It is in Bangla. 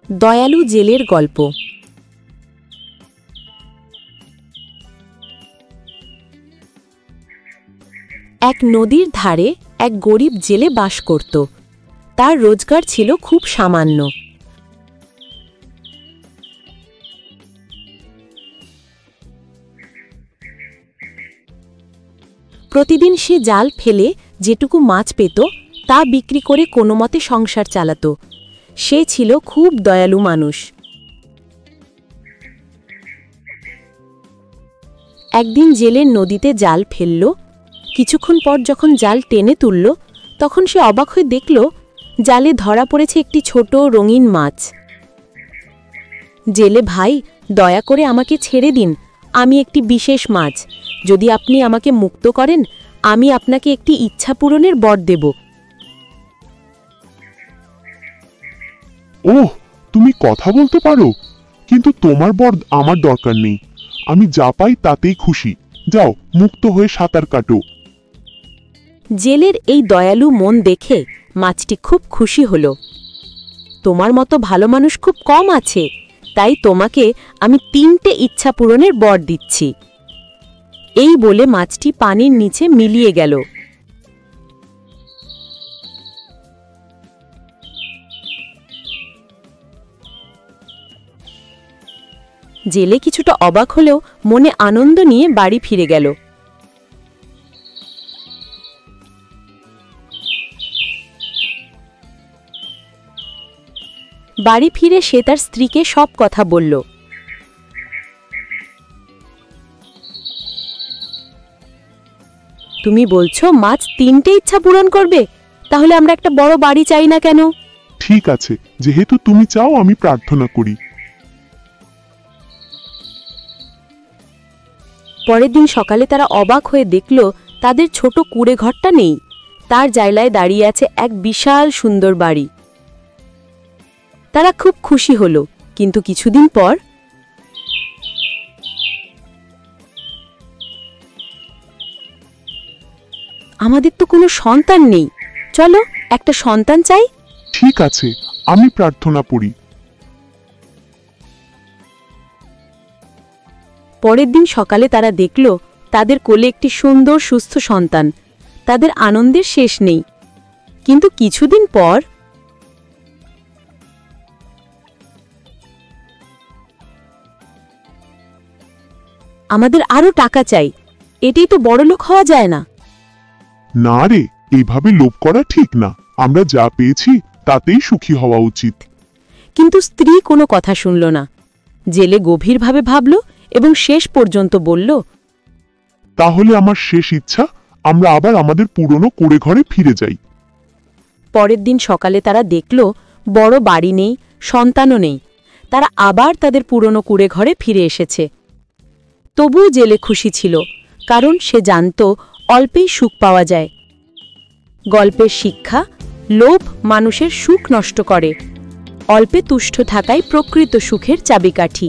দয়ালু জেলের গল্প। এক নদীর ধারে এক গরিব জেলে বাস করত। তার রোজগার ছিল খুব সামান্য। প্রতিদিন সে জাল ফেলে যেটুকু মাছ পেত তা বিক্রি করে কোনোমতে সংসার চালাত। সে ছিল খুব দয়ালু মানুষ। একদিন জেলে নদীতে জাল ফেলল। কিছুক্ষণ পর যখন জাল টেনে তুলল তখন সে অবাক হয়ে দেখল জালে ধরা পড়েছে একটি ছোট রঙিন মাছ। জেলে ভাই, দয়া করে আমাকে ছেড়ে দিন, আমি একটি বিশেষ মাছ। যদি আপনি আমাকে মুক্ত করেন আমি আপনাকে একটি ইচ্ছা পূরণের বর দেব। ওহ, তুমি কথা বলতে পারো, কিন্তু তোমার বর আমার দরকার নেই। আমি যা পাই তাতেই খুশি। যাও, মুক্ত হয়ে সাঁতার কাটো। জেলের এই দয়ালু মন দেখে মাছটি খুব খুশি হল। তোমার মতো ভালো মানুষ খুব কম আছে, তাই তোমাকে আমি 3টে ইচ্ছা পূরণের বর দিচ্ছি। এই বলে মাছটি পানির নিচে মিলিয়ে গেল। জেলে কিছুটা অবাক হলেও মনে আনন্দ নিয়ে বাড়ি ফিরে গেল। বাড়ি ফিরে সে তার স্ত্রীকে সব কথা বলল। তুমি বলছো মাছ 3টে ইচ্ছা পূরণ করবে? তাহলে আমরা একটা বড় বাড়ি চাই না কেন? ঠিক আছে, যেহেতু তুমি চাও আমি প্রার্থনা করি। পরের দিন সকালে তারা অবাক হয়ে দেখল তাদের ছোট কুঁড়ে ঘরটা নেই। তার জায়গায় দাঁড়িয়ে আছে এক বিশাল সুন্দর বাড়ি। তারা খুব খুশি হল, কিন্তু কিছুদিন পর আমাদের তো কোনো সন্তান নেই, চলো একটা সন্তান চাই। ঠিক আছে, আমি প্রার্থনা করি। পরের দিন সকালে তারা দেখল তাদের কোলে একটি সুন্দর সুস্থ সন্তান। তাদের আনন্দের শেষ নেই। কিন্তু কিছুদিন পর আমাদের আরো টাকা চাই, এটাই তো বড়লোক হওয়া যায় না। না রে, এইভাবে লোভ করা ঠিক না। আমরা যা পেয়েছি তাতেই সুখী হওয়া উচিত। কিন্তু স্ত্রী কোনো কথা শুনল না। জেলে গভীরভাবে ভাবল এবং শেষ পর্যন্ত বলল, তাহলে আমার শেষ ইচ্ছা, আমরা আবার আমাদের পুরনো কুঁড়ে ঘরে ফিরে যাই। পরের দিন সকালে তারা দেখল বড় বাড়ি নেই, সন্তানও নেই। তারা আবার তাদের পুরনো কুঁড়ে ঘরে ফিরে এসেছে। তবুও জেলে খুশি ছিল, কারণ সে জানত অল্পেই সুখ পাওয়া যায়। গল্পের শিক্ষা: লোভ মানুষের সুখ নষ্ট করে, অল্পে তুষ্ট থাকাই প্রকৃত সুখের চাবিকাঠি।